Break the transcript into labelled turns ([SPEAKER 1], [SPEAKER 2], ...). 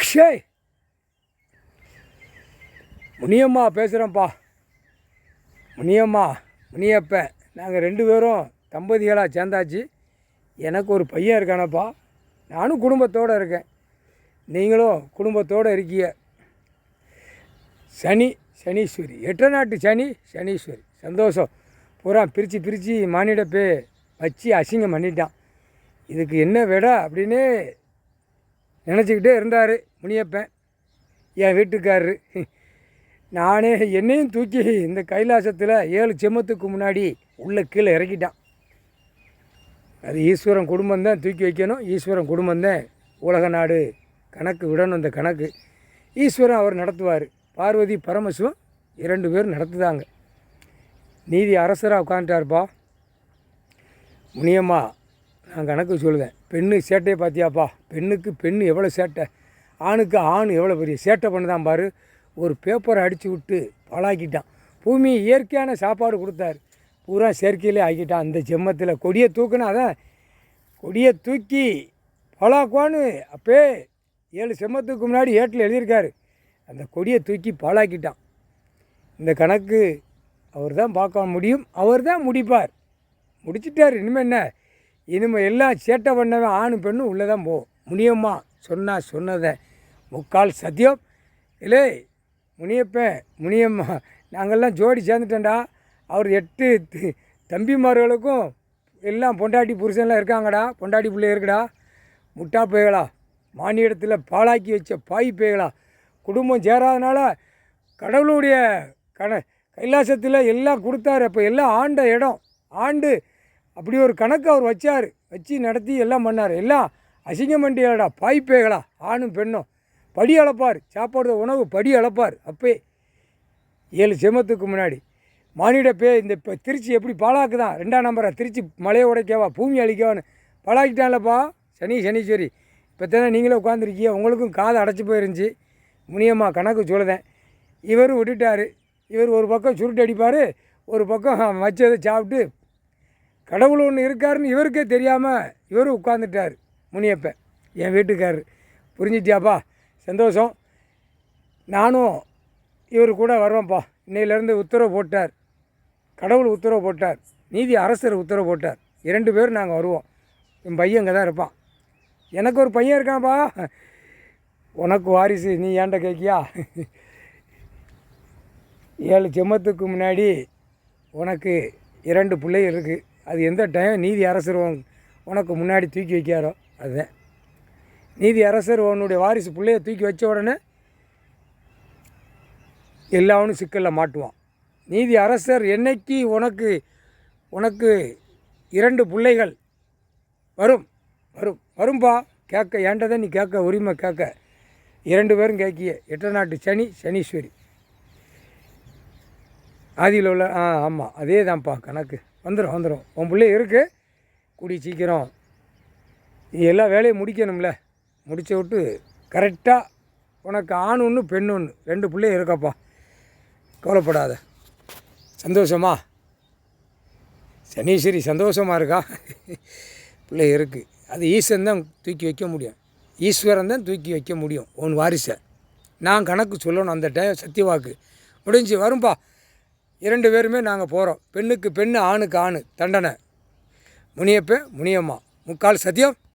[SPEAKER 1] ஷே முனியம்மா பேசுகிறேன்ப்பா. முனியப்பன் நாங்கள் 2 பேரும் தம்பதிகளாக சேர்ந்தாச்சு. எனக்கு ஒரு பையன் இருக்கானப்பா. நானும் குடும்பத்தோடு இருக்கேன், நீங்களும் குடும்பத்தோடு இருக்கீங்க. சனீஸ்வரி 8 நாட்டு சனீஸ்வரி சந்தோஷம். பூரா பிரித்து மானிடப்பே வச்சு அசிங்கம் பண்ணிட்டான். இதுக்கு என்ன விட அப்படின்னு நினச்சிக்கிட்டே இருந்தார் முனியப்பன், என் வீட்டுக்காரரு. நானே என்னையும் தூக்கி இந்த கைலாசத்தில் 7 செம்மத்துக்கு முன்னாடி உள்ள கீழே இறக்கிட்டான். அது ஈஸ்வரன் குடும்பம்தான் தூக்கி வைக்கணும். ஈஸ்வரன் குடும்பம்தான் உலக நாடு கணக்கு விடணும். இந்த கணக்கு ஈஸ்வரன் அவர் நடத்துவார். பார்வதி பரமசிவம் 2 பேரும் நடத்துதாங்க. நீதி அரசராக உட்காந்துட்டார்ப்பா. முனியம்மா நான் கணக்கு சொல்லுவேன். பெண்ணு சேட்டையை பார்த்தியாப்பா? பெண்ணுக்கு பெண்ணு எவ்வளோ சேட்டை, ஆணுக்கு ஆண் எவ்வளோ பெரிய சேட்டை பண்ணுதான் பாரு. ஒரு பேப்பரை அடித்து விட்டு பாழாக்கிட்டான். பூமி இயற்கையான சாப்பாடு கொடுத்தாரு, பூரா செயற்கையிலே ஆக்கிட்டான். அந்த ஜெம்மத்தில் கொடியை தூக்குனா அதான் கொடியை தூக்கி பாழாக்குவான்னு அப்பே 7 செம்மத்துக்கு முன்னாடி ஏட்டில் எழுதியிருக்காரு. அந்த கொடியை தூக்கி பாழாக்கிட்டான். இந்த கணக்கு அவர் தான் பார்க்க முடியும், அவர் தான் முடிப்பார். முடிச்சிட்டார். இனிமேல் என்ன? இனிமேல் எல்லாம் சேட்டை பண்ணவன் ஆணு பெண்ணும் உள்ளே தான் போகும். முனியம்மா சொன்னதை முக்கால் சத்தியம். இல்லை முனியம்மா நாங்கள்லாம் ஜோடி சேர்ந்துட்டேன்டா. அவர் 8 தம்பிமார்களுக்கும் எல்லாம் பொண்டாட்டி புருஷன்லாம் இருக்காங்கடா. பொண்டாட்டி பிள்ளை இருக்குடா. முட்டா பேய்களா, மானிடத்தில் பாழாக்கி வச்ச பாய் பேய்களா. குடும்பம் சேராதனால கடவுளுடைய கைலாசத்தில் எல்லாம் கொடுத்தாரு. அப்போ எல்லாம் ஆண்ட இடம் ஆண்டு அப்படி ஒரு கணக்கு அவர் வச்சு நடத்தி எல்லாம் பண்ணார். எல்லாம் அசிங்கம் பண்ணியாடா பாய் பேய்களா. ஆணும் பெண்ணும் படி அளப்பார். சாப்பாடு உணவு படி அளப்பார். அப்பே 7 செம்மத்துக்கு முன்னாடி மானிட இந்த இப்போ திருச்சி எப்படி பாழாக்குதான். 2ஆம் நம்பரை திருச்சி மலையை உடைக்கவா பூமி அழிக்கவான்னு பாழாக்கிட்டான்லப்பா சனீஸ்வரி. இப்போ தானே நீங்களே உட்காந்துருக்கீங்க, உங்களுக்கும் காதை அடைச்சி போயிருந்துச்சு. முனியம்மா கணக்கு சொல்லுதேன். இவர் விட்டுட்டார். இவர் ஒரு பக்கம் சுருட்டு அடிப்பார், ஒரு பக்கம் வச்சதை சாப்பிட்டு கடவுள் ஒன்று இருக்காருன்னு இவருக்கே தெரியாமல் இவரும் உட்காந்துட்டார் முனியப்பன், என் வீட்டுக்காரர். புரிஞ்சிட்டியாப்பா? சந்தோஷம். நானும் இவர் கூட வருவேன்ப்பா. இன்னையிலேருந்து உத்தரவு போட்டார், கடவுள் உத்தரவு போட்டார், நீதி அரசர் உத்தரவு போட்டார். 2 பேரும் நாங்கள் வருவோம். என் பையன் இங்கே தான் இருப்பான். எனக்கு ஒரு பையன் இருக்கான்ப்பா. உனக்கு வாரிசு நீ ஏன்ட கேட்கியா? 7 செம்மத்துக்கு முன்னாடி உனக்கு 2 பிள்ளைகள் இருக்குது. அது எந்த டைம் நீதி அரசர் உனக்கு முன்னாடி தூக்கி வைக்காரோ அதுதான். நீதி அரசர் உன்னுடைய வாரிசு பிள்ளையை தூக்கி வச்ச உடனே எல்லாவனும் சிக்கலில் மாட்டுவான். நீதி அரசர் என்னைக்கு உனக்கு 2 பிள்ளைகள் வரும்பா கேட்க ஏண்டதை நீ கேட்க உரிமை கேட்க 2 பேரும் கேட்கிய 8 நாட்டு சனீஸ்வரி ஆதியில் உள்ள ஆமாம் அதே தான்ப்பா கணக்கு. வந்துடும். உன் பிள்ளை இருக்குது, கூடி சீக்கிரம் நீ எல்லா வேலையும் முடிக்கணும்ல. முடிச்ச விட்டு கரெக்டாக உனக்கு ஆண் ஒன்று பெண் ஒன்று 2 பிள்ளை இருக்கப்பா. கவலைப்படாத. சந்தோஷமா? சனீஸ்வரி சந்தோஷமாக இருக்கா? பிள்ளை இருக்குது. அது ஈஸ்வரன் தான் தூக்கி வைக்க முடியும். ஈஸ்வரன் தான் தூக்கி வைக்க முடியும் உன் வாரிசை. நான் கணக்கு சொல்லணும். அந்த டைம் சத்தியவாக்கு முடிஞ்சு வரும்பா. 2 பேருமே நாங்கள் போகிறோம். பெண்ணுக்கு பெண்ணு, ஆணுக்கு ஆண் தண்டனை. முனியம்மா முக்கால் சத்தியம்.